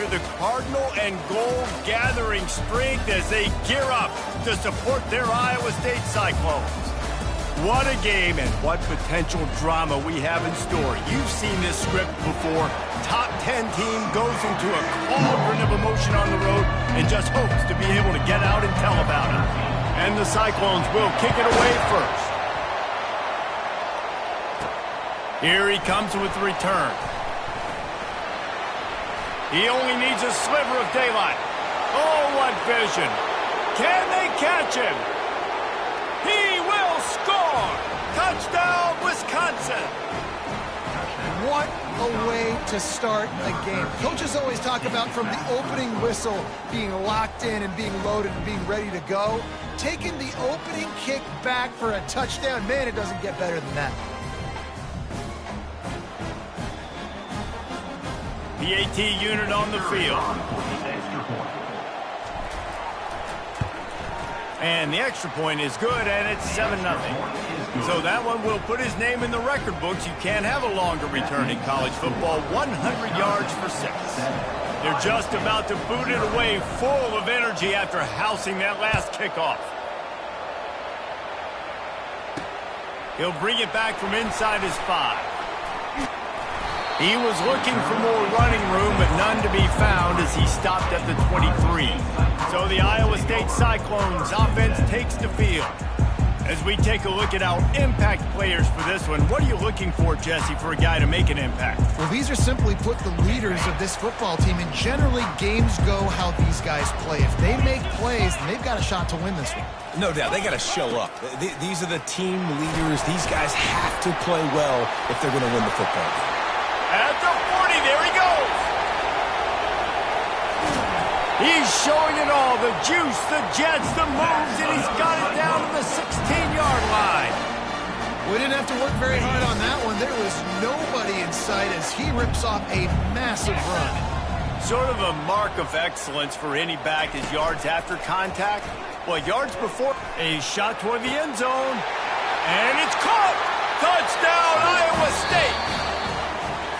the Cardinal and Gold gathering strength as they gear up to support their Iowa State Cyclones. What a game and what potential drama we have in store. You've seen this script before. Top 10 team goes into a cauldron of emotion on the road and just hopes to be able to get out and tell about it. And the Cyclones will kick it away first. Here he comes with the return. He only needs a sliver of daylight. Oh, what vision. Can they catch him? He will score! Touchdown, Wisconsin! What a way to start a game. Coaches always talk about from the opening whistle being locked in and being loaded and being ready to go. Taking the opening kick back for a touchdown, man, it doesn't get better than that. The AT unit on the field. And the extra point is good, and it's 7-0. So that one will put his name in the record books. You can't have a longer return in college football. 100 yards for 6. They're just about to boot it away, full of energy after housing that last kickoff. He'll bring it back from inside his 5. He was looking for more running room, but none to be found as he stopped at the 23. So the Iowa State Cyclones offense takes the field. As we take a look at our impact players for this one, what are you looking for, Jesse, for a guy to make an impact? Well, these are simply put the leaders of this football team, and generally games go how these guys play. If they make plays, then they've got a shot to win this one. No doubt, they got to show up. These are the team leaders. These guys have to play well if they're going to win the football game. At the 40, there he goes. He's showing it all, the juice, the jets, the moves, and he's got it down to the 16-yard line. We didn't have to work very hard on that one. There was nobody in sight as he rips off a massive run. Sort of a mark of excellence for any back is yards after contact. Well, yards before, a shot toward the end zone, and it's caught. Touchdown, Iowa State.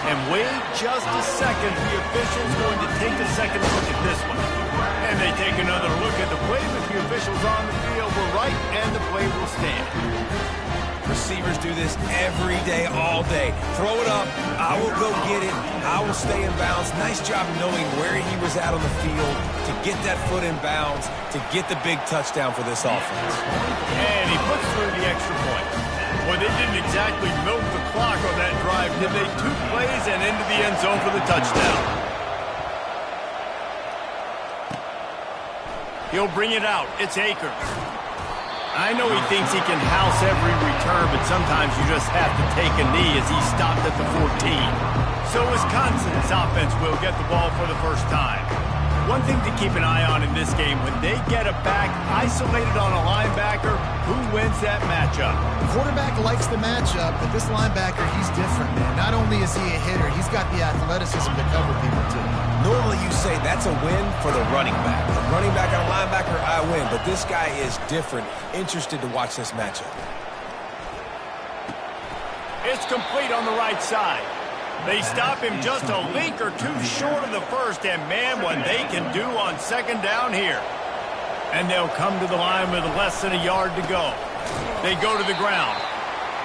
And wait just a second, the official's going to take a second look at this one. And they take another look at the play with the officials on the field. We're right, and the play will stand. Receivers do this every day, all day. Throw it up, I will go get it, I will stay in bounds. Nice job knowing where he was at on the field to get that foot in bounds, to get the big touchdown for this offense. And he puts through the extra point. Well, they didn't exactly milk the clock on that drive, did they? 2 plays and into the end zone for the touchdown. He'll bring it out. It's Akers. I know he thinks he can house every return, but sometimes you just have to take a knee as he stopped at the 14. So Wisconsin's offense will get the ball for the first time. One thing to keep an eye on in this game, when they get a back isolated on a linebacker, who wins that matchup? The quarterback likes the matchup, but this linebacker, he's different, man. Not only is he a hitter, he's got the athleticism to cover people, too. Normally you say that's a win for the running back. The running back and a linebacker, I win. But this guy is different. Interested to watch this matchup. It's complete on the right side. They stop him just a link or two short of the first, and man, what they can do on second down here. And they'll come to the line with less than a yard to go. They go to the ground.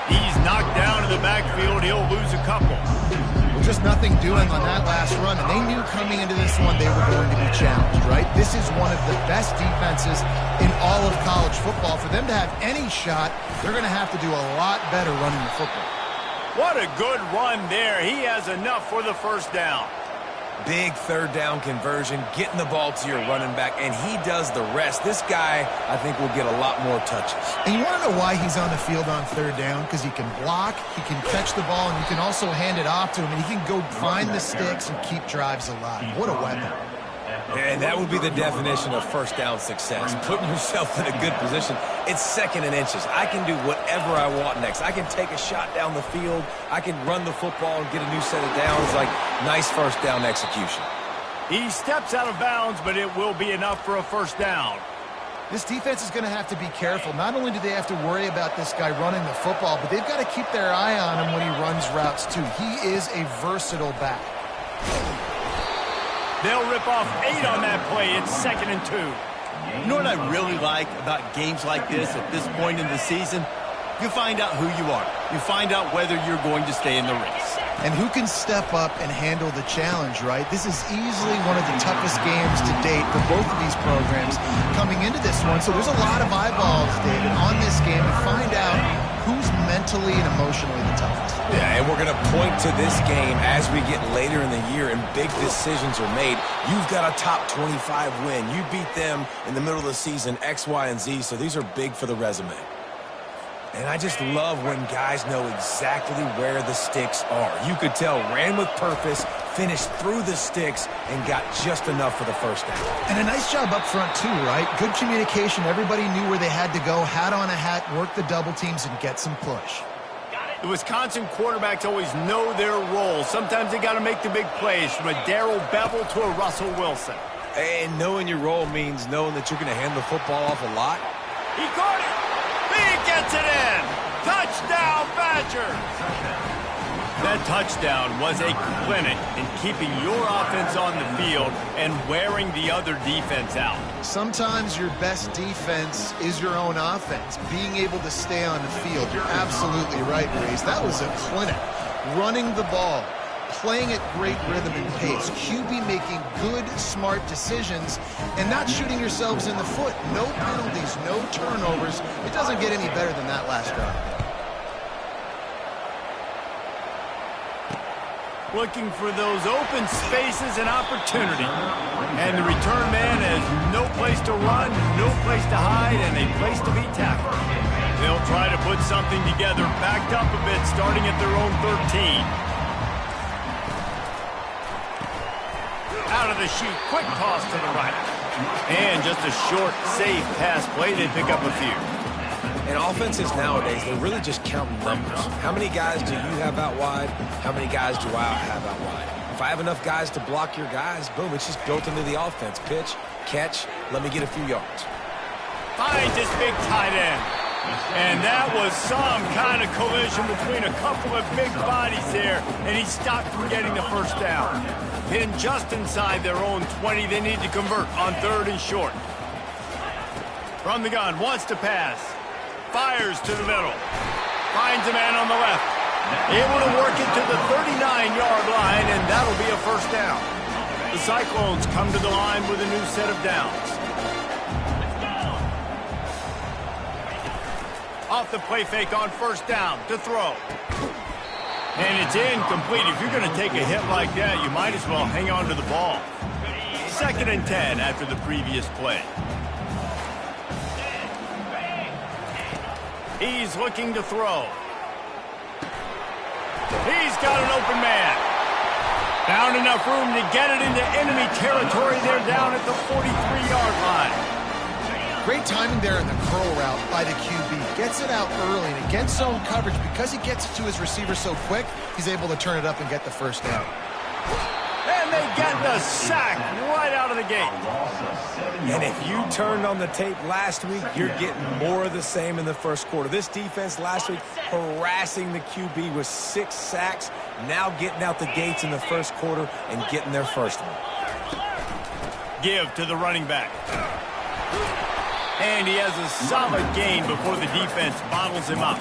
He's knocked down in the backfield. He'll lose a couple. Well, just nothing doing on that last run, and they knew coming into this one they were going to be challenged, right? This is one of the best defenses in all of college football. For them to have any shot, they're going to have to do a lot better running the football. What a good run there. He has enough for the first down. Big third down conversion, getting the ball to your running back, and he does the rest. This guy, I think, will get a lot more touches. And you want to know why he's on the field on third down? Because he can block, he can catch the ball, and you can also hand it off to him, and he can go find the sticks and keep drives alive. What a weapon. And that would be the definition of first down success, putting yourself in a good position. It's second and inches. I can do whatever I want next. I can take a shot down the field. I can run the football and get a new set of downs. Like, nice first down execution. He steps out of bounds, but it will be enough for a first down. This defense is going to have to be careful. Not only do they have to worry about this guy running the football, but they've got to keep their eye on him when he runs routes, too. He is a versatile back. They'll rip off 8 on that play. It's 2nd and 2. You know what I really like about games like this at this point in the season? You find out who you are. You find out whether you're going to stay in the race. And who can step up and handle the challenge, right? This is easily one of the toughest games to date for both of these programs coming into this one. So there's a lot of eyeballs, David, on this game to find out who's mentally and emotionally the toughest. Yeah, and we're going to point to this game as we get later in the year and big decisions are made. You've got a top 25 win. You beat them in the middle of the season, X, Y, and Z, so these are big for the resume. And I just love when guys know exactly where the sticks are. You could tell, ran with purpose, finished through the sticks, and got just enough for the first down. And a nice job up front, too, right? Good communication. Everybody knew where they had to go, hat on a hat, work the double teams, and get some push. The Wisconsin quarterbacks always know their role. Sometimes they got to make the big plays, from a Darrell Bevell to a Russell Wilson. And knowing your role means knowing that you're going to hand the football off a lot. He caught it. He gets it in. Touchdown, Badgers. That touchdown was a clinic in keeping your offense on the field and wearing the other defense out. Sometimes your best defense is your own offense, being able to stay on the field. You're absolutely right, Reese. That was a clinic. Running the ball, playing at great rhythm and pace, QB making good, smart decisions, and not shooting yourselves in the foot. No penalties, no turnovers. It doesn't get any better than that last drive. Looking for those open spaces and opportunity. And the return man has no place to run, no place to hide, and a place to be tackled. They'll try to put something together, backed up a bit, starting at their own 13. Out of the chute, quick toss to the right. And just a short, safe pass play, they pick up a few. And offenses nowadays, they're really just counting numbers. How many guys do you have out wide? How many guys do I have out wide? If I have enough guys to block your guys, boom, it's just built into the offense. Pitch, catch, let me get a few yards. Finds his big tight end. And that was some kind of collision between a couple of big bodies there, and he stopped from getting the first down. Pinned just inside their own 20. They need to convert on 3rd and short. From the gun, wants to pass. Fires to the middle. Finds a man on the left. Able to work it to the 39-yard line, and that'll be a first down. The Cyclones come to the line with a new set of downs. Off the play fake on first down to throw. And it's incomplete. If you're going to take a hit like that, you might as well hang on to the ball. 2nd and 10 after the previous play. He's looking to throw. He's got an open man. Found enough room to get it into enemy territory. They're down at the 43-yard line. Great timing there in the curl route by the QB. Gets it out early, and against zone coverage, because he gets it to his receiver so quick, he's able to turn it up and get the first down. And they get the sack right out of the gate. And if you turned on the tape last week, you're getting more of the same in the first quarter. This defense last week harassing the QB with 6 sacks, now getting out the gates in the first quarter and getting their first one. Give to the running back. And he has a solid gain before the defense bottles him up.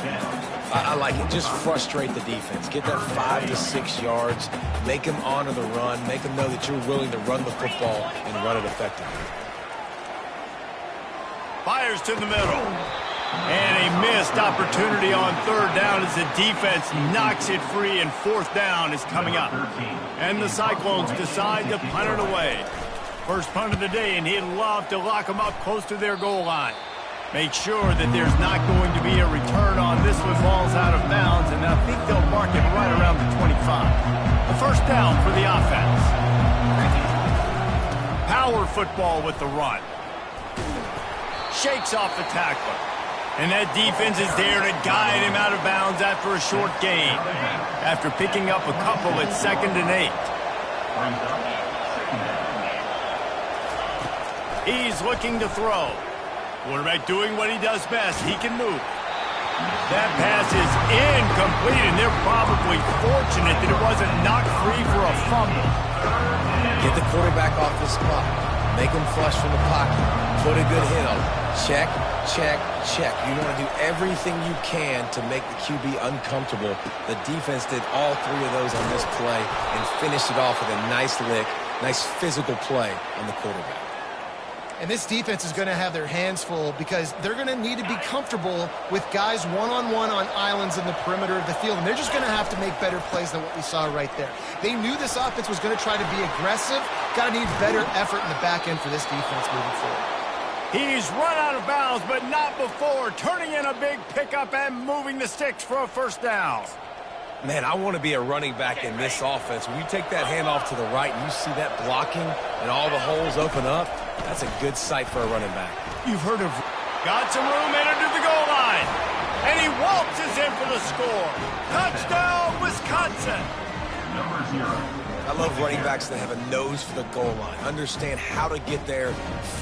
I like it. Just frustrate the defense. Get that 5 to 6 yards. Make them honor the run. Make them know that you're willing to run the football and run it effectively. Fires to the middle. And a missed opportunity on 3rd down as the defense knocks it free, and 4th down is coming up. And the Cyclones decide to punt it away. First punt of the day, and he'd love to lock them up close to their goal line. Make sure that there's not going to be a return on this one. Ball's out of bounds, and I think they'll mark it right around the 25. A first down for the offense. Power football with the run. Shakes off the tackler. And that defense is there to guide him out of bounds after a short gain. After picking up a couple at 2nd and 8. He's looking to throw. Quarterback doing what he does best. He can move. That pass is incomplete, and they're probably fortunate that it wasn't knocked free for a fumble. Get the quarterback off the spot. Make him flush from the pocket. Put a good hit on him. Check, check, check. You want to do everything you can to make the QB uncomfortable. The defense did all three of those on this play and finished it off with a nice lick, nice physical play on the quarterback. And this defense is going to have their hands full because they're going to need to be comfortable with guys one-on-one on islands in the perimeter of the field. And they're just going to have to make better plays than what we saw right there. They knew this offense was going to try to be aggressive. Got to need better effort in the back end for this defense moving forward. He's run out of bounds, but not before turning in a big pickup and moving the sticks for a first down. Man, I want to be a running back in this offense. When you take that handoff to the right and you see that blocking and all the holes open up, that's a good sight for a running back. You've heard of... Got some room, entered to the goal line. And he waltzes in for the score. Touchdown, Wisconsin. I love running backs that have a nose for the goal line. Understand how to get there,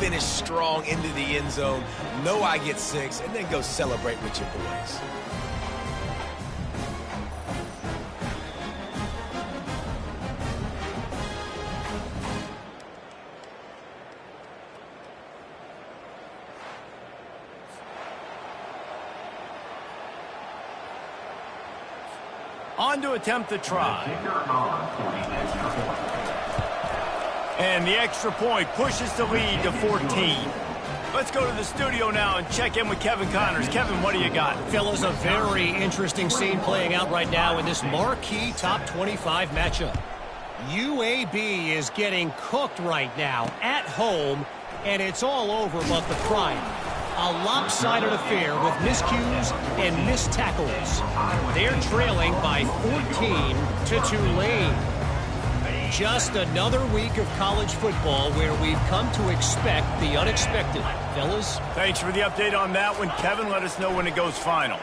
finish strong into the end zone, know I get 6, and then go celebrate with your boys. On to attempt the try. And the extra point pushes the lead to 14. Let's go to the studio now and check in with Kevin Connors. Kevin, what do you got? Fellas, a very interesting scene playing out right now in this marquee top 25 matchup. UAB is getting cooked right now at home, and it's all over but the pride. A lopsided affair with miscues and missed tackles. They're trailing by 14 to Tulane. Just another week of college football where we've come to expect the unexpected. Fellas? Thanks for the update on that one. Kevin, let us know when it goes final.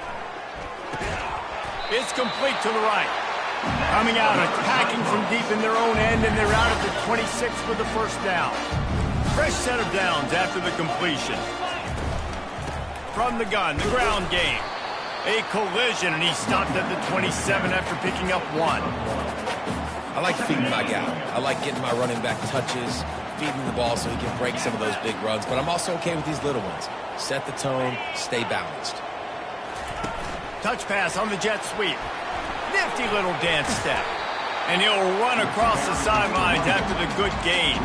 It's complete to the right. Coming out, attacking from deep in their own end, and they're out at the 26 for the first down. Fresh set of downs after the completion. From the gun, the ground game. A collision, and he stopped at the 27 after picking up 1. I like feeding my guy. I like getting my running back touches, feeding the ball so he can break some of those big runs, but I'm also okay with these little ones. Set the tone, stay balanced. Touch pass on the jet sweep. Nifty little dance step. And he'll run across the sidelines after the good gain.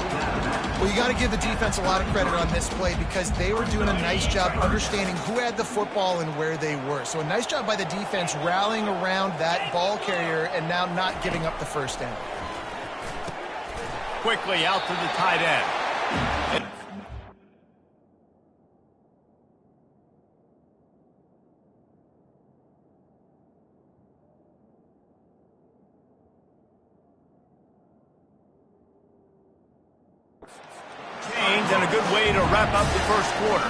Well, you got to give the defense a lot of credit on this play because they were doing a nice job understanding who had the football and where they were. So a nice job by the defense rallying around that ball carrier and now not giving up the first down. Quickly out to the tight end. And a good way to wrap up the first quarter.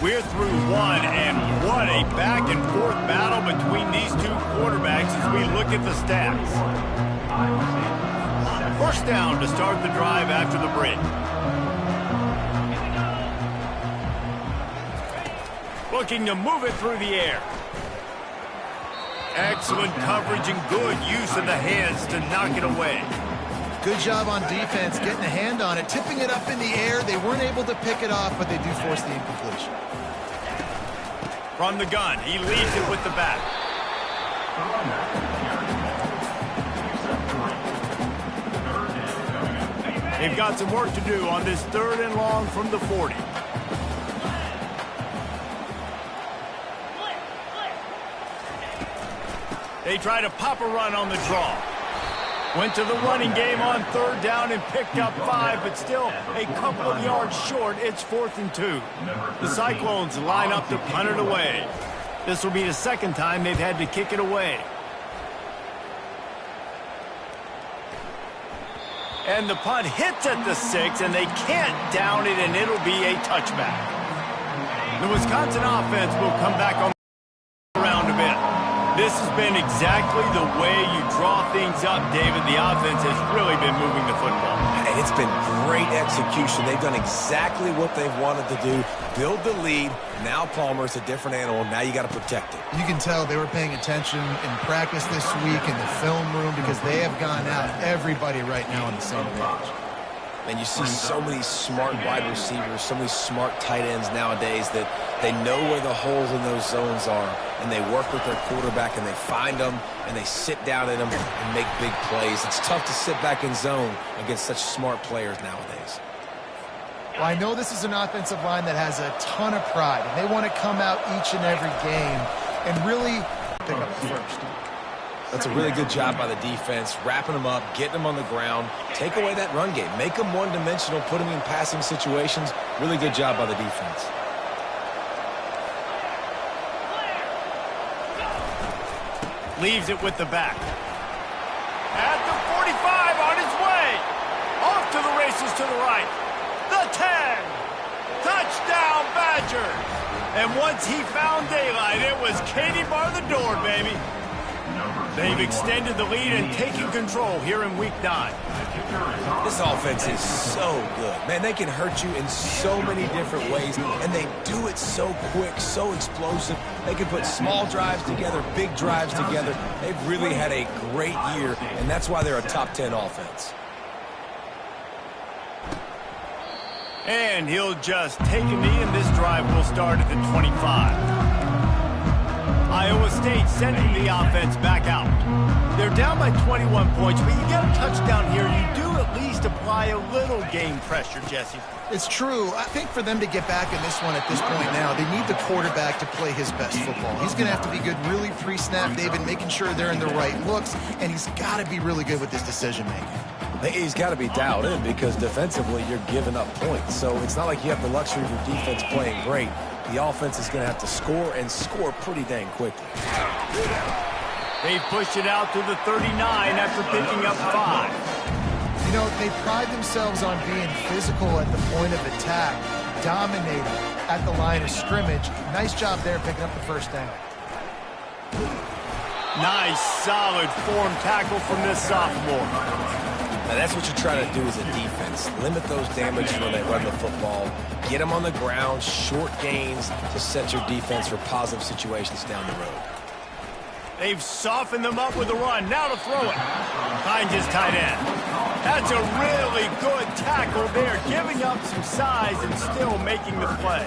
We're through one, and what a back-and-forth battle between these two quarterbacks as we look at the stats. First down to start the drive after the break. Looking to move it through the air. Excellent coverage and good use of the hands to knock it away. Good job on defense getting a hand on it, tipping it up in the air. They weren't able to pick it off, but they do force the incompletion. From the gun, he leads it with the bat. They've got some work to do on this 3rd and long from the 40. They try to pop a run on the draw. Went to the running game on 3rd down and picked up 5, but still a couple of yards short. It's 4th and 2. The Cyclones line up to punt it away. This will be the second time they've had to kick it away. And the punt hits at the 6, and they can't down it, and it'll be a touchback. The Wisconsin offense will come back on around a bit. This this has been exactly the way you draw things up, David. The offense has really been moving the football. And it's been great execution. They've done exactly what they've wanted to do. Build the lead. Now Palmer's a different animal. Now you got to protect it. You can tell they were paying attention in practice this week in the film room because they have gone out, everybody right now on the same page. And you see so many smart wide receivers, so many smart tight ends nowadays that they know where the holes in those zones are, and they work with their quarterback, and they find them, and they sit down in them and make big plays. It's tough to sit back in zone against such smart players nowadays. Well, I know this is an offensive line that has a ton of pride, and they want to come out each and every game and really pick up the first. That's a really good job by the defense, wrapping them up, getting them on the ground, take away that run game, make them one-dimensional, put them in passing situations. Really good job by the defense. Leaves it with the back. At the 45, on his way. Off to the races to the right. The 10. Touchdown, Badgers. And once he found daylight, it was Katie bar the door, baby. They've extended the lead and taken control here in Week 9. This offense is so good. Man, they can hurt you in so many different ways, and they do it so quick, so explosive. They can put small drives together, big drives together. They've really had a great year, and that's why they're a top 10 offense. And he'll just take a knee, and this drive will start at the 25. Iowa State sending the offense back out. They're down by 21 points, but you get a touchdown here, you do at least apply a little game pressure, Jesse. It's true. I think for them to get back in this one at this point now, they need the quarterback to play his best football. He's going to have to be good really pre-snap, David, making sure they're in the right looks, and he's got to be really good with his decision-making. He's got to be dialed in because defensively you're giving up points. So it's not like you have the luxury of your defense playing great. The offense is going to have to score and score pretty dang quickly. They pushed it out to the 39 after picking up 5. You know, they pride themselves on being physical at the point of attack, dominating at the line of scrimmage. Nice job there picking up the first down. Nice, solid form tackle from this sophomore. Now that's what you're trying to do as a defense. Limit those damages when they run the football. Get them on the ground, short gains to set your defense for positive situations down the road. They've softened them up with the run. Now to throw it. Finds his tight end. That's a really good tackle there, giving up some size and still making the play.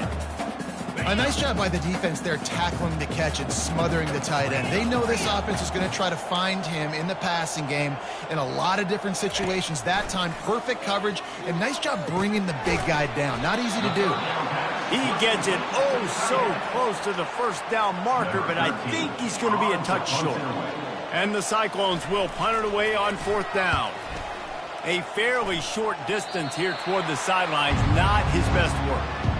A nice job by the defense there tackling the catch and smothering the tight end. They know this offense is going to try to find him in the passing game in a lot of different situations. That time, perfect coverage, and nice job bringing the big guy down. Not easy to do. He gets it so close to the first down marker, but I think he's going to be a touch short. And the Cyclones will punt it away on 4th down. A fairly short distance here toward the sidelines, not his best work.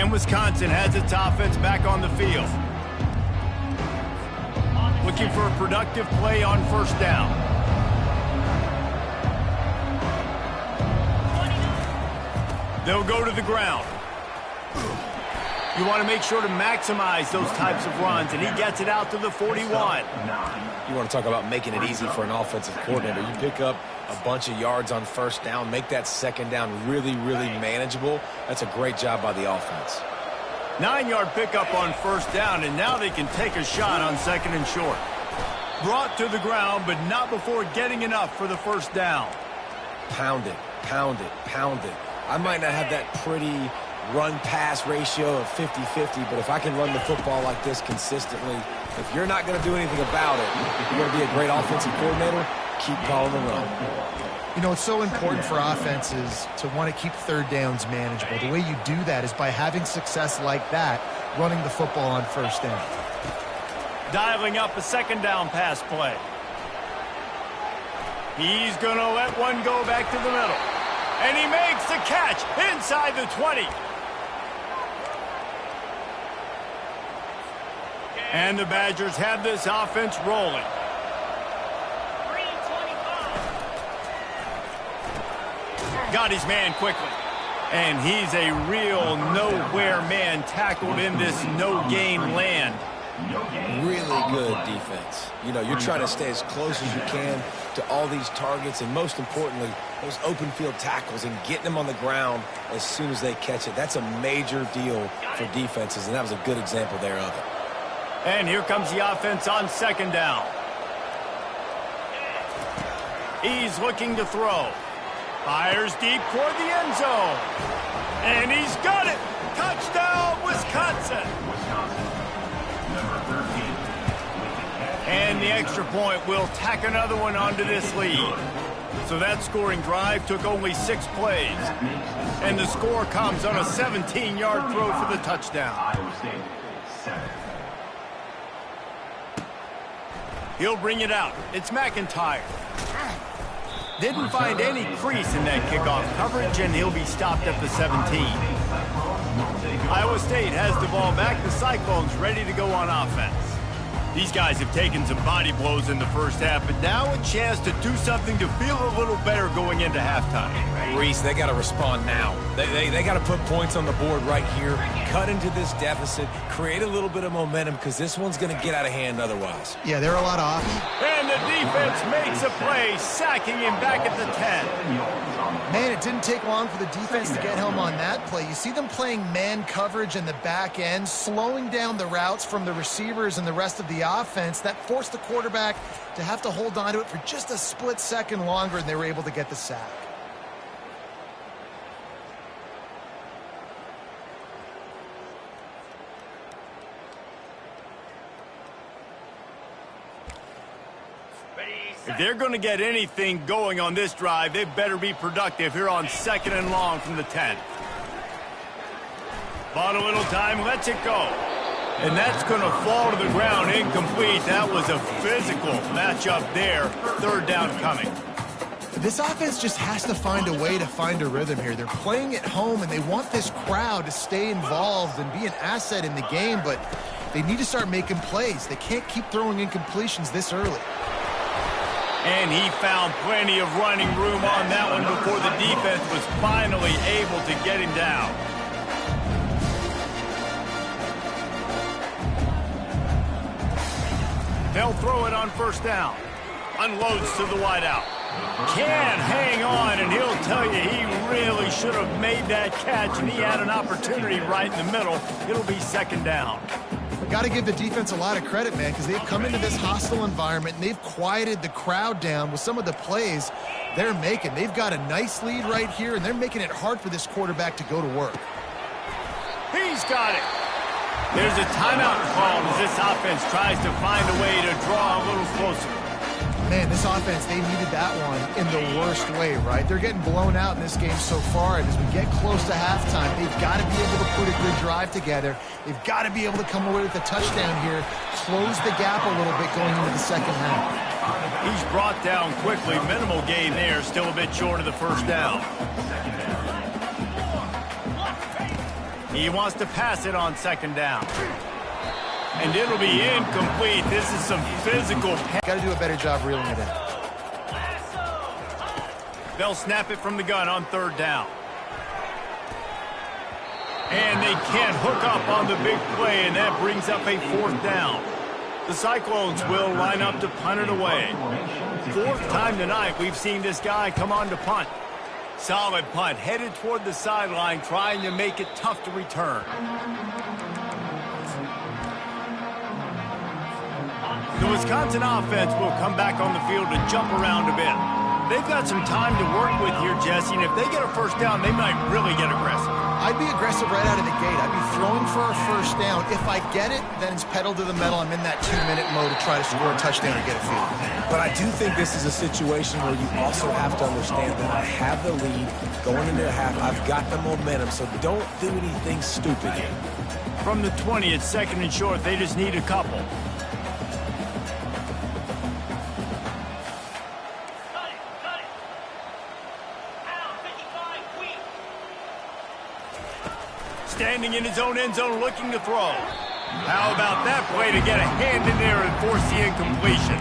And Wisconsin has its offense back on the field. Looking for a productive play on first down. They'll go to the ground. You want to make sure to maximize those types of runs, and he gets it out to the 41. You want to talk about making it easy for an offensive coordinator. You pick up a bunch of yards on first down, make that second down really, really manageable. That's a great job by the offense. 9-yard pickup on first down, and now they can take a shot on second and short. Brought to the ground, but not before getting enough for the first down. Pound it, pound it, pound it. I might not have that pretty run-pass ratio of 50-50, but if I can run the football like this consistently, if you're not going to do anything about it, if you're going to be a great offensive coordinator, keep calling the run. You know, it's so important for offenses to want to keep third downs manageable. The way you do that is by having success like that, running the football on first down. Dialing up a second down pass play. He's going to let one go back to the middle. And he makes the catch inside the 20. And the Badgers have this offense rolling. Got his man quickly. And he's a real nowhere man tackled in this no-gain land. Really good defense. You know, you're trying to stay as close as you can to all these targets, and most importantly, those open field tackles and getting them on the ground as soon as they catch it. That's a major deal for defenses, and that was a good example there of it. And here comes the offense on second down. He's looking to throw. Fires deep toward the end zone. And he's got it. Touchdown, Wisconsin. And the extra point will tack another one onto this lead. So that scoring drive took only 6 plays. And the score comes on a 17-yard throw for the touchdown. He'll bring it out. It's McIntyre. Didn't find any crease in that kickoff coverage, and he'll be stopped at the 17. Iowa State has the ball back. The Cyclones ready to go on offense. These guys have taken some body blows in the first half, but now a chance to do something to feel a little better going into halftime. Reese, they got to respond now. They got to put points on the board right here, cut into this deficit, create a little bit of momentum, because this one's going to get out of hand otherwise. Yeah, there are a lot of options. And the defense makes a play, sacking him back at the 10. Man, it didn't take long for the defense to get home on that play. You see them playing man coverage in the back end, slowing down the routes from the receivers and the rest of the offense. That forced the quarterback to have to hold on to it for just a split second longer, and they were able to get the sack. If they're going to get anything going on this drive, they better be productive here on second and long from the 10. Bought a little time, lets it go. And that's going to fall to the ground incomplete. That was a physical matchup there. Third down coming. This offense just has to find a way to find a rhythm here. They're playing at home, and they want this crowd to stay involved and be an asset in the game, but they need to start making plays. They can't keep throwing incompletions this early. And he found plenty of running room on that one before the defense was finally able to get him down. They'll throw it on first down. Unloads to the wideout. Can hang on, and he'll tell you he really should have made that catch, and he had an opportunity right in the middle. It'll be second down. Got to give the defense a lot of credit, man, because they've come into this hostile environment, and they've quieted the crowd down with some of the plays they're making. They've got a nice lead right here, and they're making it hard for this quarterback to go to work. He's got it. There's a timeout called as this offense tries to find a way to draw a little closer. Man, this offense, they needed that one in the worst way, right? They're getting blown out in this game so far, and as we get close to halftime, they've got to be able to put a good drive together. They've got to be able to come away with a touchdown here, close the gap a little bit going into the second half. He's brought down quickly. Minimal gain there, still a bit short of the first down. He wants to pass it on second down. And it'll be incomplete. This is some physical. Got to do a better job reeling it in. They'll snap it from the gun on third down. And they can't hook up on the big play, and that brings up a fourth down. The Cyclones will line up to punt it away. Fourth time tonight we've seen this guy come on to punt. Solid punt, headed toward the sideline, trying to make it tough to return. The Wisconsin offense will come back on the field to jump around a bit. They've got some time to work with here, Jesse, and if they get a first down, they might really get aggressive. I'd be aggressive right out of the gate. I'd be throwing for a first down. If I get it, then it's pedal to the metal. I'm in that 2-minute mode to try to score a touchdown or get a field. But I do think this is a situation where you also have to understand that I have the lead going into the half. I've got the momentum, so don't do anything stupid here. From the 20, it's second and short. They just need a couple. Standing in his own end zone, looking to throw. How about that play to get a hand in there and force the incompletion?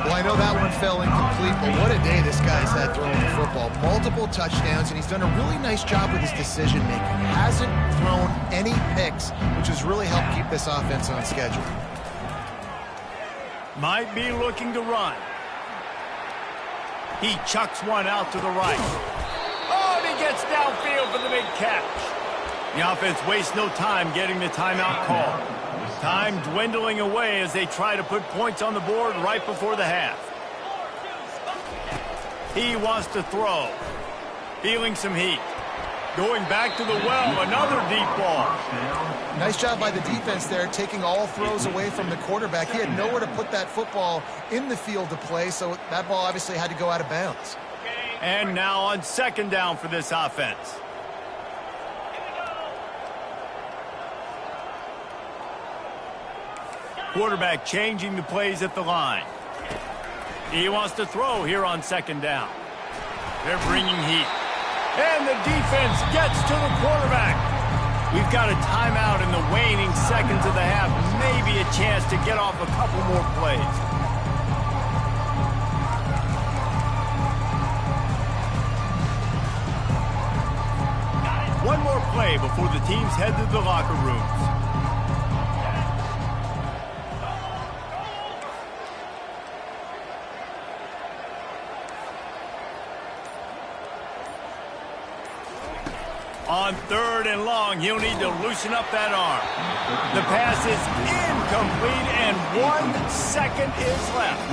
Well, I know that one fell incomplete, but what a day this guy's had throwing the football. Multiple touchdowns, and he's done a really nice job with his decision-making. Hasn't thrown any picks, which has really helped keep this offense on schedule. Might be looking to run. He chucks one out to the right. Oh, and he gets downfield for the big catch. The offense wastes no time getting the timeout call. Time dwindling away as they try to put points on the board right before the half. He wants to throw. Feeling some heat. Going back to the well, another deep ball. Nice job by the defense there, taking all throws away from the quarterback. He had nowhere to put that football in the field to play, so that ball obviously had to go out of bounds. And now on second down for this offense. Quarterback changing the plays at the line. He wants to throw here on second down. They're bringing heat. And the defense gets to the quarterback. We've got a timeout in the waning seconds of the half. Maybe a chance to get off a couple more plays. One more play before the teams head to the locker rooms. On third and long, he'll need to loosen up that arm. The pass is incomplete, and 1 second is left.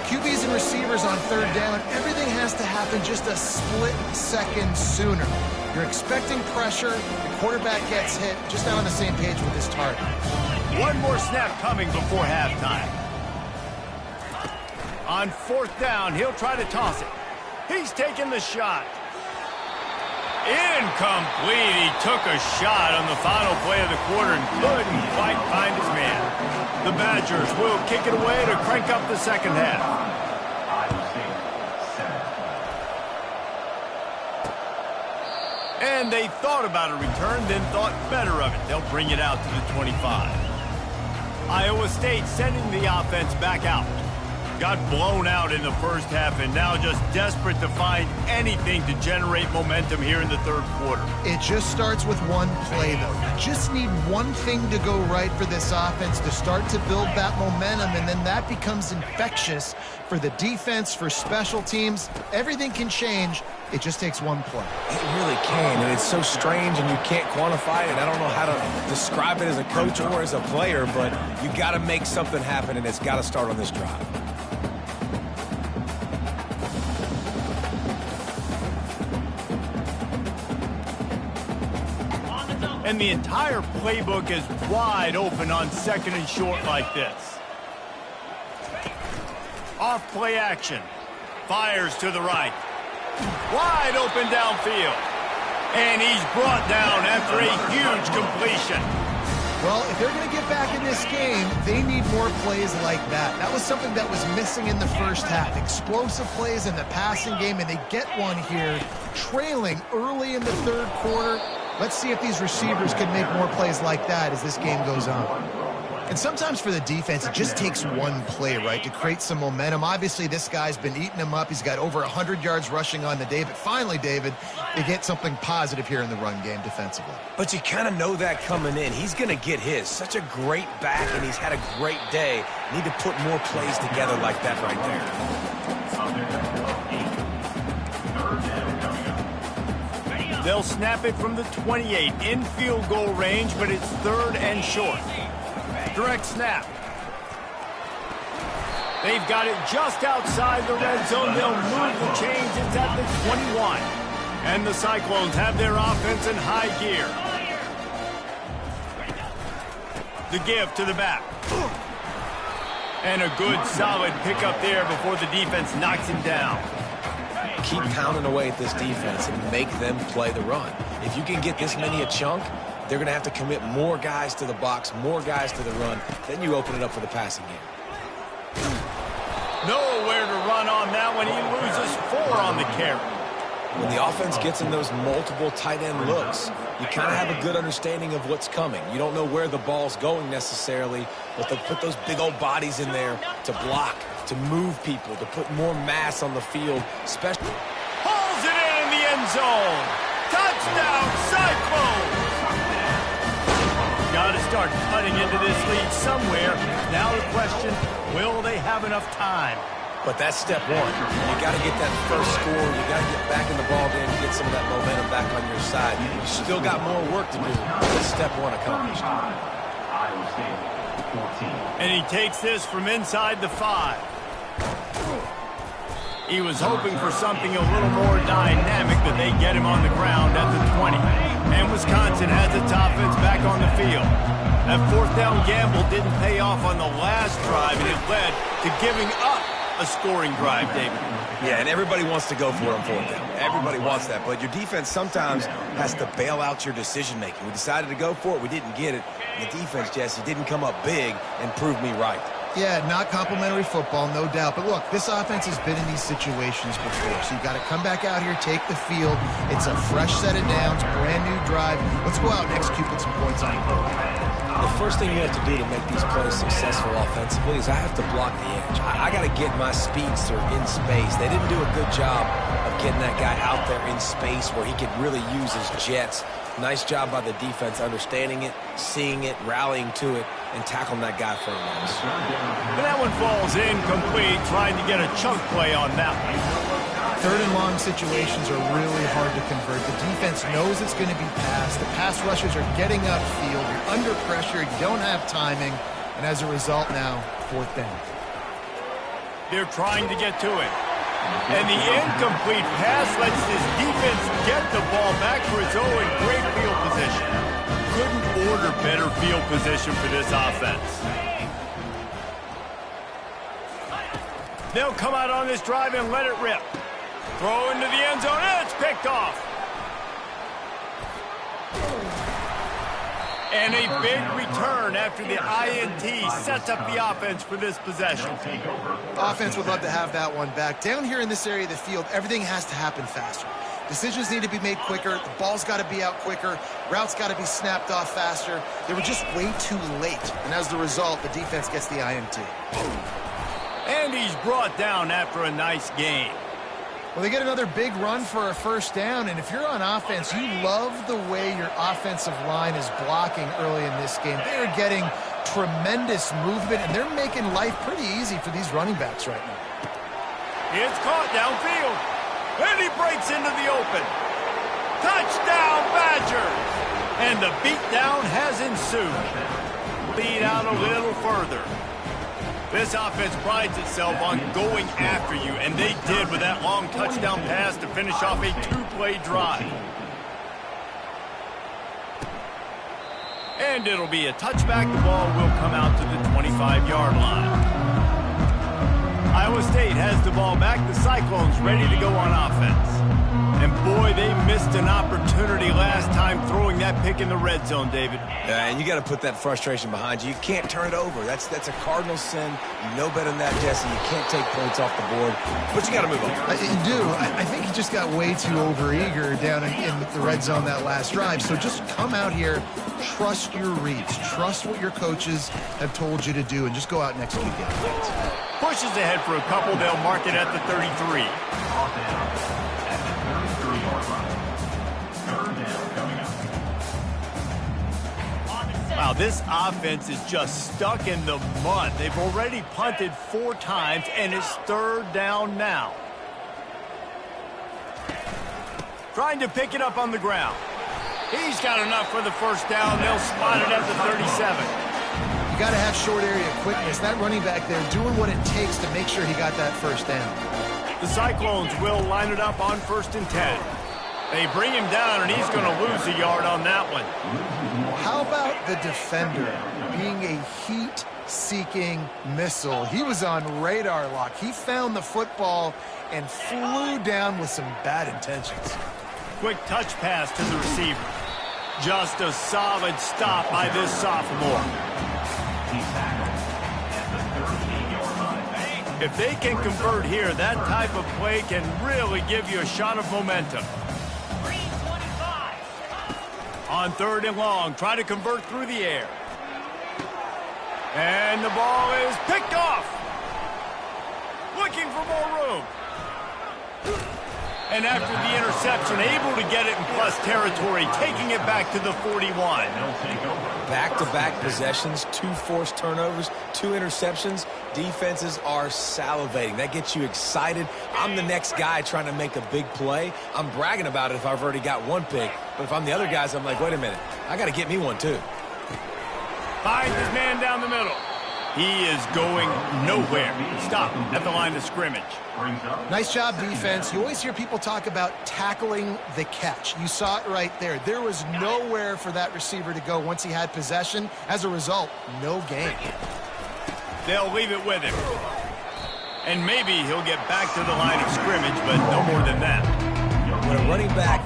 QBs and receivers on third down, everything has to happen just a split second sooner. You're expecting pressure, the quarterback gets hit, just not on the same page with his target. One more snap coming before halftime. On fourth down, he'll try to toss it. He's taking the shot. Incomplete. He took a shot on the final play of the quarter and couldn't quite find his man. The Badgers will kick it away to crank up the second half. And they thought about a return, then thought better of it. They'll bring it out to the 25. Iowa State sending the offense back out. Got blown out in the first half and now just desperate to find anything to generate momentum here in the third quarter. It just starts with one play, though. You just need one thing to go right for this offense to start to build that momentum, and then that becomes infectious for the defense, for special teams. Everything can change. It just takes one play. It really can, and it's so strange, and you can't quantify it. I don't know how to describe it as a coach or as a player, but you got to make something happen, and it's got to start on this drive. And the entire playbook is wide open on second and short like this. Off play action. Fires to the right. Wide open downfield. And he's brought down after a huge completion. Well, if they're going to get back in this game, they need more plays like that. That was something that was missing in the first half. Explosive plays in the passing game, and they get one here, trailing early in the third quarter. Let's see if these receivers can make more plays like that as this game goes on. And sometimes for the defense, it just takes one play, right, to create some momentum. Obviously, this guy's been eating them up. He's got over 100 yards rushing on the day. But finally, David, they get something positive here in the run game defensively. But you kind of know that coming in. He's going to get his. Such a great back, and he's had a great day. Need to put more plays together like that right there. They'll snap it from the 28 in field goal range, but it's 3rd and short. Direct snap. They've got it just outside the red zone. They'll move the chains. It's at the 21. And the Cyclones have their offense in high gear. The give to the back. And a good solid pickup there before the defense knocks him down. Keep pounding away at this defense and make them play the run. If you can get this many a chunk, they're going to have to commit more guys to the box, more guys to the run. Then you open it up for the passing game. Nowhere to run on that one. He loses 4 on the carry. When the offense gets in those multiple tight end looks, you kind of have a good understanding of what's coming. You don't know where the ball's going necessarily, but they'll put those big old bodies in there to block, to move people, to put more mass on the field. Especially pulls it in the end zone. Touchdown, Cyclones! Got to start cutting into this lead somewhere. Now the question, will they have enough time? But that's step one. You got to get that first score. You got to get back in the ball game and get some of that momentum back on your side. You still got more work to do, but step one accomplished. And he takes this from inside the 5. He was hoping for something a little more dynamic, but they get him on the ground at the 20. And Wisconsin has its offense back on the field. That 4th down gamble didn't pay off on the last drive, and it led to giving up a scoring drive, David. Yeah, and everybody wants to go for it on 4th down. Everybody wants that, but your defense sometimes has to bail out your decision-making. We decided to go for it. We didn't get it. And the defense, Jesse, didn't come up big and prove me right. Yeah, not complimentary football, no doubt. But look, this offense has been in these situations before. So you've got to come back out here, take the field. It's a fresh set of downs, brand new drive. Let's go out and execute with some points on the board. The first thing you have to do to make these plays successful offensively is I have to block the edge. I got to get my speedster in space. They didn't do a good job of getting that guy out there in space where he could really use his jets. Nice job by the defense understanding it, seeing it, rallying to it, and tackling that guy for a loss. And that one falls incomplete, trying to get a chunk play on that one. 3rd and long situations are really hard to convert. The defense knows it's going to be passed. The pass rushers are getting upfield. You're under pressure. You don't have timing. And as a result now, 4th down. They're trying to get to it. And the incomplete pass lets this defense get the ball back for its own great field position. Couldn't order better field position for this offense. They'll come out on this drive and let it rip. Throw into the end zone, and it's picked off. And a big return after the INT sets up the offense for this possession. Offense would love to have that one back. Down here in this area of the field, everything has to happen faster. Decisions need to be made quicker. The ball's got to be out quicker. Routes got to be snapped off faster. They were just way too late. And as the result, the defense gets the INT. And he's brought down after a nice game. Well, they get another big run for a 1st down, and if you're on offense, you love the way your offensive line is blocking early in this game. They are getting tremendous movement, and they're making life pretty easy for these running backs right now. It's caught downfield, and he breaks into the open. Touchdown, Badgers! And the beatdown has ensued. Lead out a little further. This offense prides itself on going after you, and they did with that long touchdown pass to finish off a 2-play drive. And it'll be a touchback. The ball will come out to the 25-yard line. Iowa State has the ball back. The Cyclones ready to go on offense. And boy, they missed an opportunity last time. time throwing that pick in the red zone, David. And you got to put that frustration behind you. You can't turn it over. That's a cardinal sin. You know better than that, Jesse. You can't take points off the board, but you got to move on. You do. I think he just got way too overeager down in the red zone that last drive. So just come out here, trust your reads, trust what your coaches have told you to do, and just go out and execute the offense. Pushes ahead for a couple. They'll mark it at the 33. Wow, this offense is just stuck in the mud. They've already punted 4 times, and it's 3rd down now. Trying to pick it up on the ground. He's got enough for the first down. They'll spot it at the 37. You got to have short area quickness. That running back there doing what it takes to make sure he got that first down. The Cyclones will line it up on 1st and 10. They bring him down, and he's going to lose a yard on that one. How about the defender being a heat-seeking missile? He was on radar lock. He found the football and flew down with some bad intentions. Quick touch pass to the receiver. Just a solid stop by this sophomore. If they can convert here, that type of play can really give you a shot of momentum. On 3rd and long, try to convert through the air. And the ball is picked off. Looking for more room. And after the interception, able to get it in plus territory, taking it back to the 41. Back-to-back possessions, 2 forced turnovers, 2 interceptions. Defenses are salivating. That gets you excited. I'm the next guy trying to make a big play. I'm bragging about it if I've already got 1 pick. But if I'm the other guys, I'm like, wait a minute. I got to get me 1 too. Finds his man down the middle. He is going nowhere. Stop at the line of scrimmage. Nice job, defense. You always hear people talk about tackling the catch. You saw it right there. There was nowhere for that receiver to go once he had possession. As a result, no gain. They'll leave it with him. And maybe he'll get back to the line of scrimmage, but no more than that. When a running back...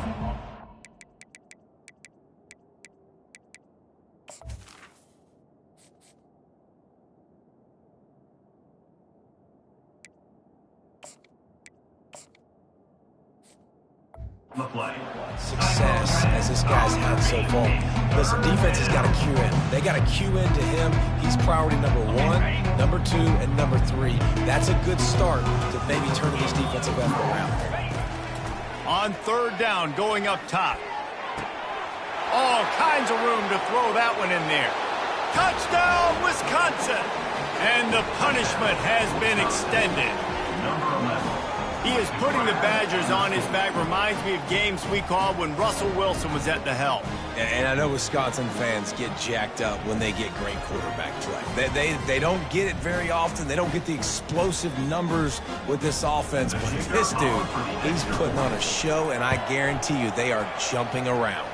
success as this guy's had so far. Listen, defense has got to cue in. They got to cue into him. He's priority number 1, number 2, and number 3. That's a good start to maybe turning this defensive effort around. On 3rd down, going up top. All kinds of room to throw that one in there. Touchdown, Wisconsin! And the punishment has been extended. He is putting the Badgers on his back. Reminds me of games we called when Russell Wilson was at the helm. And I know Wisconsin fans get jacked up when they get great quarterback play. They don't get it very often. They don't get the explosive numbers with this offense. But this dude, he's putting on a show, and I guarantee you they are jumping around.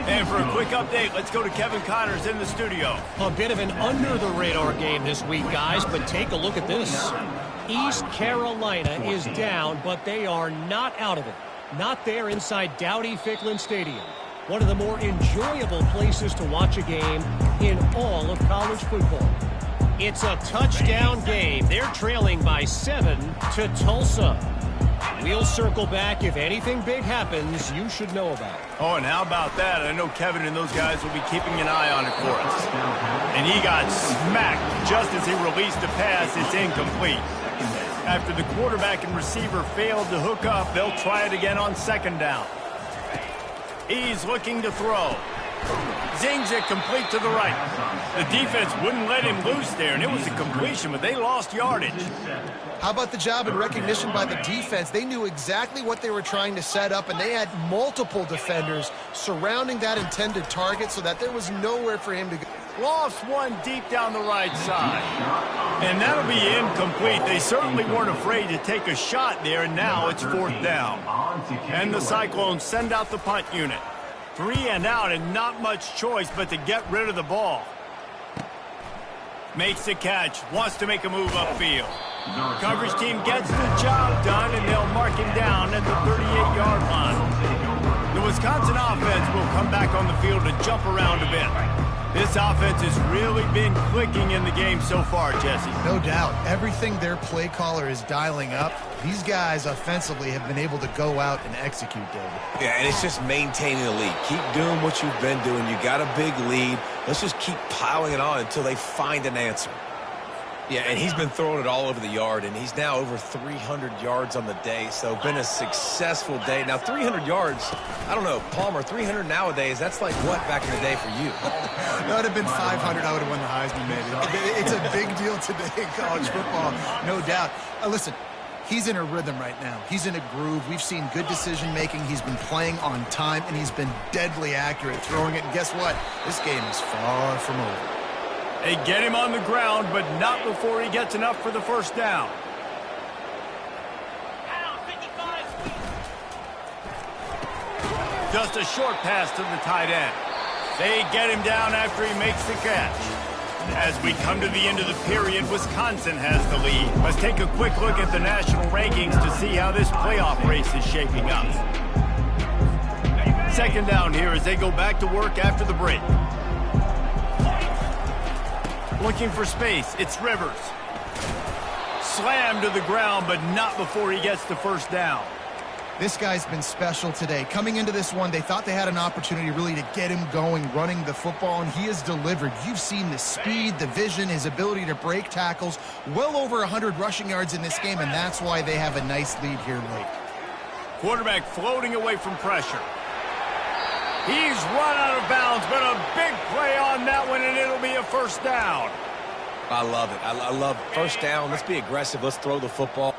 And for a quick update, let's go to Kevin Connors in the studio. A bit of an under-the-radar game this week, guys, but take a look at this. East Carolina is down, but they are not out of it. Not there inside Dowdy-Ficklin Stadium. One of the more enjoyable places to watch a game in all of college football. It's a touchdown game. They're trailing by 7 to Tulsa. We'll circle back. If anything big happens, you should know about it. Oh, and how about that? I know Kevin and those guys will be keeping an eye on it for us. And he got smacked just as he released the pass. It's incomplete. After the quarterback and receiver failed to hook up, they'll try it again on 2nd down. He's looking to throw. Zings it complete to the right. The defense wouldn't let him loose there, and it was a completion, but they lost yardage. How about the job and recognition by the defense? They knew exactly what they were trying to set up, and they had multiple defenders surrounding that intended target so that there was nowhere for him to go. Lost one deep down the right side. And that'll be incomplete. They certainly weren't afraid to take a shot there, and now it's 4th down. And the Cyclones send out the punt unit. 3 and out, and not much choice but to get rid of the ball. Makes the catch, wants to make a move upfield. Coverage team gets the job done, and they'll mark him down at the 38-yard line. The Wisconsin offense will come back back on the field to jump around a bit. This offense has really been clicking in the game so far, Jesse. No doubt. Everything their play caller is dialing up, these guys offensively have been able to go out and execute, David. Yeah, and it's just maintaining the lead. Keep doing what you've been doing. You got a big lead. Let's just keep piling it on until they find an answer. Yeah, and he's been throwing it all over the yard, and he's now over 300 yards on the day, so been a successful day. Now, 300 yards, I don't know, Palmer, 300 nowadays, that's like what back in the day for you? That would have been 500. I would have won the Heisman, maybe. It's a big deal today in college football, no doubt. Listen, he's in a rhythm right now. He's in a groove. We've seen good decision-making. He's been playing on time, and he's been deadly accurate throwing it. And guess what? This game is far from over. They get him on the ground, but not before he gets enough for the first down. Just a short pass to the tight end. They get him down after he makes the catch. As we come to the end of the period, Wisconsin has the lead. Let's take a quick look at the national rankings to see how this playoff race is shaping up. Second down here as they go back to work after the break. Looking for space, it's Rivers. Slammed to the ground, but not before he gets the first down. This guy's been special today. Coming into this one, they thought they had an opportunity really to get him going, running the football, and he has delivered. You've seen the speed, the vision, his ability to break tackles. Well over 100 rushing yards in this game, and that's why they have a nice lead here late. Quarterback floating away from pressure. He's run out of bounds, but a big play on that one, and it'll be a first down. I love it. I love first down. Let's be aggressive. Let's throw the football.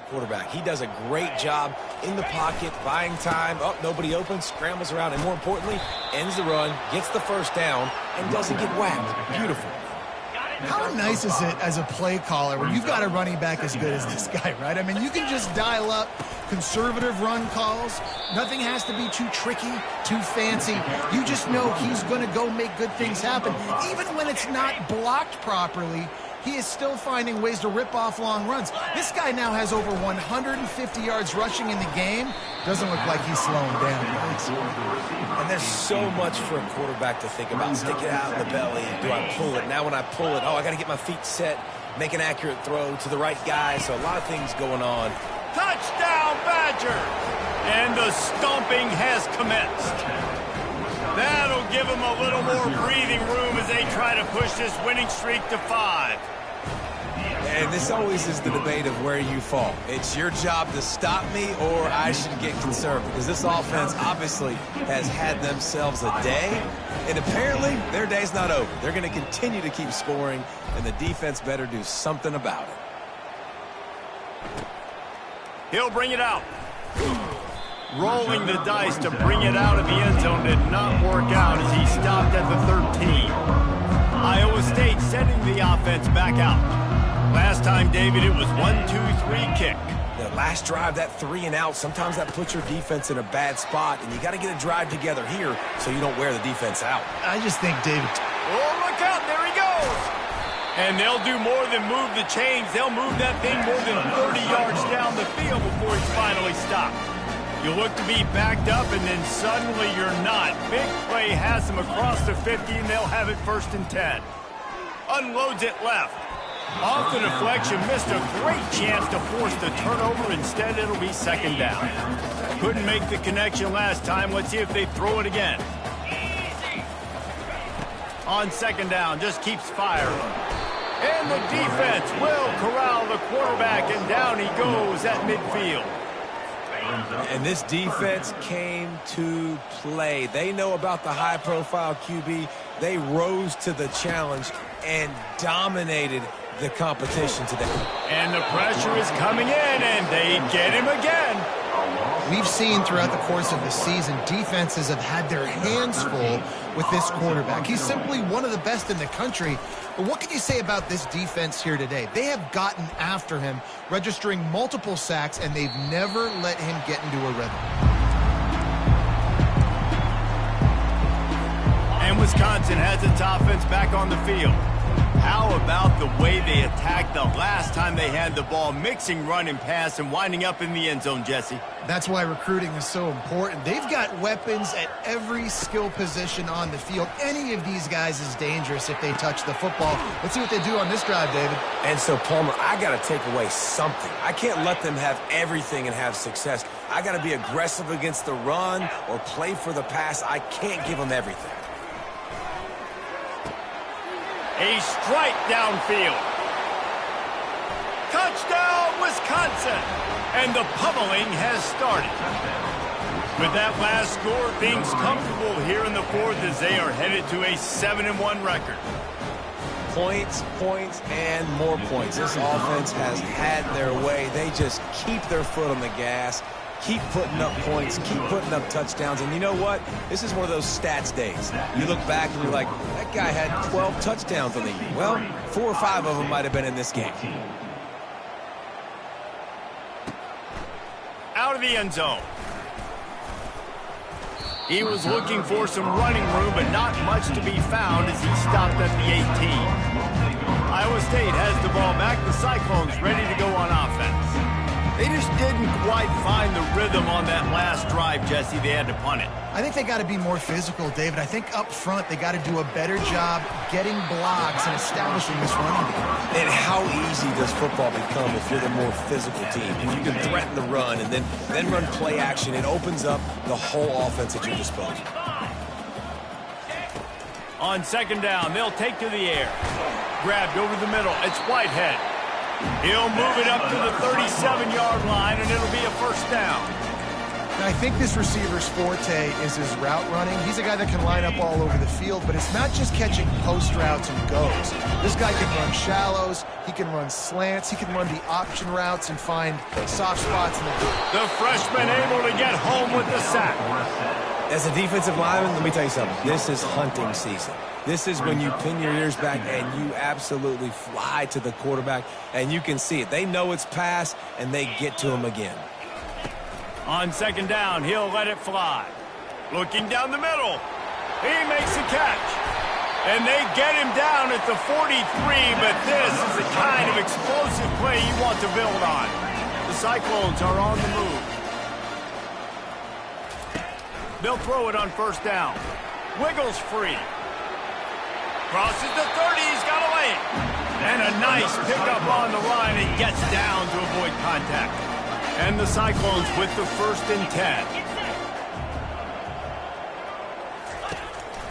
Quarterback. He does a great job in the pocket, buying time. Oh, nobody open, scrambles around, and more importantly, ends the run, gets the first down, and doesn't get whacked. Beautiful. How nice is it as a play caller when you've got a running back as good as this guy, right? I mean, you can just dial up conservative run calls. Nothing has to be too tricky, too fancy. You just know he's going to go make good things happen. Even when it's not blocked properly, he is still finding ways to rip off long runs. This guy now has over 150 yards rushing in the game. Doesn't look like he's slowing down, guys. And there's so much for a quarterback to think about. Stick it out in the belly. Do I pull it? Now when I pull it, I got to get my feet set, make an accurate throw to the right guy. So a lot of things going on. Touchdown, Badger! And the stomping has commenced. That'll give them a little more breathing room as they try to push this winning streak to 5. And this always is the debate of where you fall. It's your job to stop me or I should get conserved, because this offense obviously has had themselves a day, and apparently their day's not over. They're going to continue to keep scoring, and the defense better do something about it. He'll bring it out. Rolling the dice to bring it out of the end zone did not work out as he stopped at the 13. Iowa State sending the offense back out. Last time, David, it was 1-2-3 kick. The last drive, that 3 and out, sometimes that puts your defense in a bad spot, and you got to get a drive together here so you don't wear the defense out. I just think, David... Oh, look out, there he goes! And they'll do more than move the chains. They'll move that thing more than 30 yards down the field before he's finally stopped. You look to be backed up, and then suddenly you're not. Big play has them across the 50, and they'll have it 1st and 10. Unloads it left. Off the deflection, missed a great chance to force the turnover. Instead, it'll be 2nd down. Couldn't make the connection last time. Let's see if they throw it again. On 2nd down, just keeps firing. And the defense will corral the quarterback, and down he goes at midfield. And this defense came to play. They know about the high-profile QB. They rose to the challenge and dominated the competition today. And the pressure is coming in, and they get him again. We've seen throughout the course of the season, defenses have had their hands full with this quarterback. He's simply one of the best in the country. But what can you say about this defense here today? They have gotten after him, registering multiple sacks, and they've never let him get into a rhythm. Wisconsin has its offense back on the field. How about the way they attacked the last time they had the ball, mixing run and pass and winding up in the end zone, Jesse? That's why recruiting is so important. They've got weapons at every skill position on the field. Any of these guys is dangerous if they touch the football. Let's see what they do on this drive, David. And so, Palmer, I got to take away something. I can't let them have everything and have success. I got to be aggressive against the run or play for the pass. I can't give them everything. A strike downfield. Touchdown, Wisconsin! And the pummeling has started. With that last score, things comfortable here in the fourth as they are headed to a 7-1 record. Points, points, and more points. This offense has had their way. They just keep their foot on the gas, keep putting up points, keep putting up touchdowns. And you know what? This is one of those stats days. You look back and you're like, that guy had 12 touchdowns on the year. Well, 4 or 5 of them might have been in this game. Out of the end zone. He was looking for some running room, but not much to be found as he stopped at the 18. Iowa State has the ball back. The Cyclones ready to go on offense. They just didn't quite find the rhythm on that last drive, Jesse. They had to punt it. I think they got to be more physical, David. I think up front they got to do a better job getting blocks and establishing this running game. And how easy does football become if you're the more physical team? If you can threaten the run and then run play action, it opens up the whole offense at your disposal. On second down, they'll take to the air. Grabbed over the middle. It's Whitehead. He'll move it up to the 37-yard line, and it'll be a first down. Now, I think this receiver's forte is his route running. He's a guy that can line up all over the field, but it's not just catching post routes and goes. This guy can run shallows, he can run slants, he can run the option routes and find soft spots in the field. The freshman able to get home with the sack. As a defensive lineman, let me tell you something. This is hunting season. This is when you pin your ears back and you absolutely fly to the quarterback, and you can see it. They know it's pass, and they get to him again. On second down, he'll let it fly. Looking down the middle. He makes a catch. And they get him down at the 43, but this is the kind of explosive play you want to build on. The Cyclones are on the move. They'll throw it on first down. Wiggles free. Crosses the 30, he's got a lane. And a nice pickup on the line and gets down to avoid contact. And the Cyclones with the 1st and 10.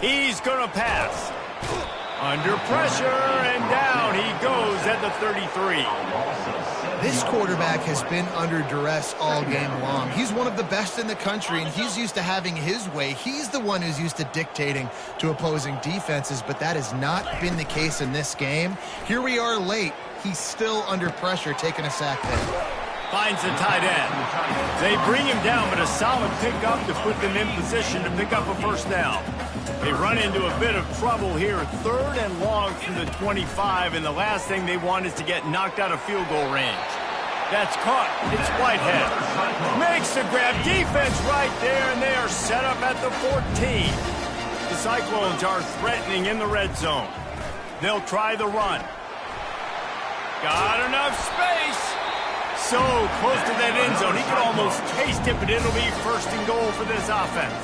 He's going to pass. Under pressure, and down he goes at the 33. This quarterback has been under duress all game long. He's one of the best in the country, and he's used to having his way. He's the one who's used to dictating to opposing defenses, but that has not been the case in this game. Here we are late. He's still under pressure, taking a sack there. Finds the tight end. They bring him down, but a solid pickup to put them in position to pick up a first down. They run into a bit of trouble here, 3rd and long from the 25, and the last thing they want is to get knocked out of field goal range. That's caught. It's Whitehead. Makes the grab. Defense right there, and they are set up at the 14. The Cyclones are threatening in the red zone. They'll try the run. Got enough space. So close to that end zone. He could almost taste it, but it'll be 1st and goal for this offense.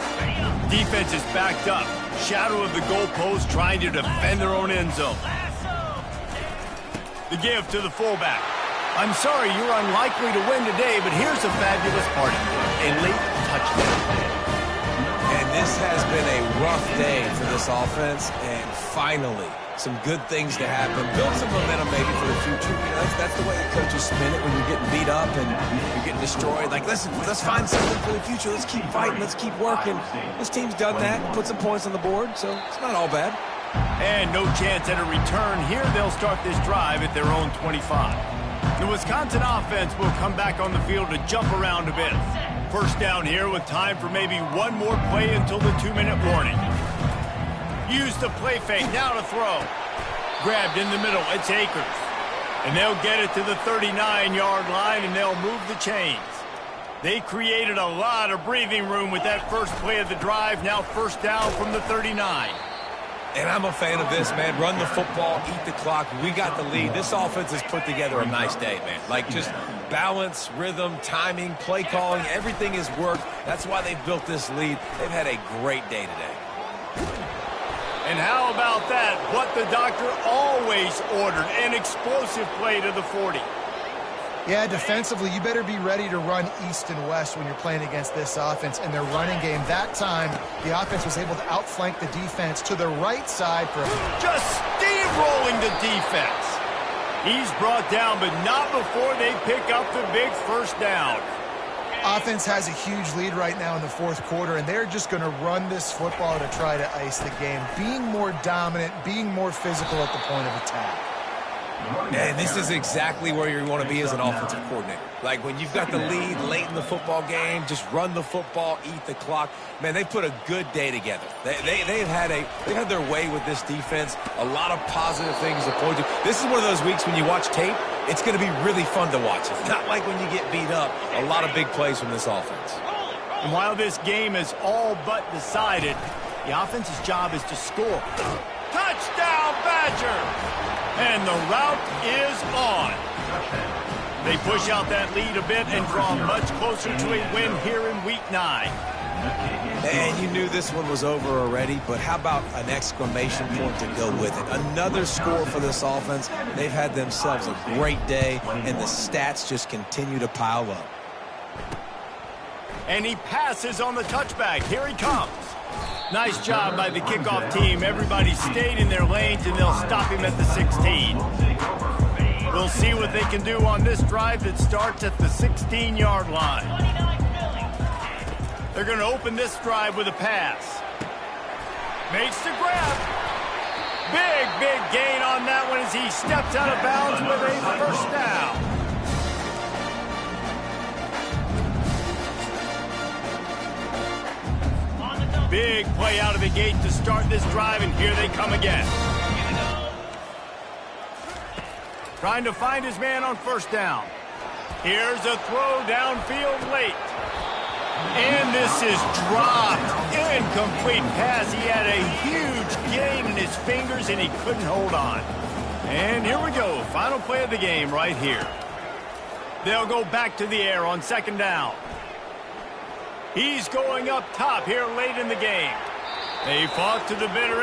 Defense is backed up. Shadow of the goalpost trying to defend their own end zone. The give to the fullback. I'm sorry, you're unlikely to win today, but here's a fabulous party. A late touchdown. And this has been a rough day for this offense, and finally, some good things to happen. Build some momentum maybe for the future. You know, that's the way the coaches spin it when you're getting beat up and you're getting destroyed. Like, listen, let's find something for the future. Let's keep fighting. Let's keep working. This team's done that, put some points on the board, so it's not all bad. And no chance at a return here. They'll start this drive at their own 25. The Wisconsin offense will come back on the field to jump around a bit. First down here with time for maybe one more play until the 2-minute warning. Use the play fake, now to throw. Grabbed in the middle, it's Akers. And they'll get it to the 39-yard line, and they'll move the chains. They created a lot of breathing room with that first play of the drive, now first down from the 39. And I'm a fan of this, man. Run the football, eat the clock. We got the lead. This offense has put together a nice day, man. Like just balance, rhythm, timing, play calling, everything has worked. That's why they've built this lead. They've had a great day today. And how about that? What the doctor always ordered, an explosive play to the 40. Yeah, defensively, you better be ready to run east and west when you're playing against this offense and their running game. That time, the offense was able to outflank the defense to the right side for just steamrolling the defense. He's brought down, but not before they pick up the big first down. Offense has a huge lead right now in the fourth quarter, and they're just going to run this football to try to ice the game, being more dominant, being more physical at the point of attack. And this is exactly where you want to be as an offensive coordinator. Like when you've got the lead late in the football game, just run the football, eat the clock. Man, they put a good day together. They've had their way with this defense. A lot of positive things to point to. This is one of those weeks when you watch tape, it's going to be really fun to watch. It's not like when you get beat up. A lot of big plays from this offense. And while this game is all but decided, the offense's job is to score. Touchdown, Badger! And the route is on. They push out that lead a bit and draw much closer to a win here in Week 9. And you knew this one was over already, but how about an exclamation point to go with it? Another score for this offense. They've had themselves a great day, and the stats just continue to pile up. And he passes on the touchback. Here he comes. Nice job by the kickoff team. Everybody stayed in their lanes, and they'll stop him at the 16. We'll see what they can do on this drive that starts at the 16-yard line. They're going to open this drive with a pass. Makes the grab. Big gain on that one as he steps out of bounds with a first down. Big play out of the gate to start this drive, and here they come again. Trying to find his man on first down. Here's a throw downfield late. And this is dropped. Incomplete pass. He had a huge gain in his fingers, and he couldn't hold on. And here we go. Final play of the game right here. They'll go back to the air on second down. He's going up top here late in the game. They fought to the bitter end.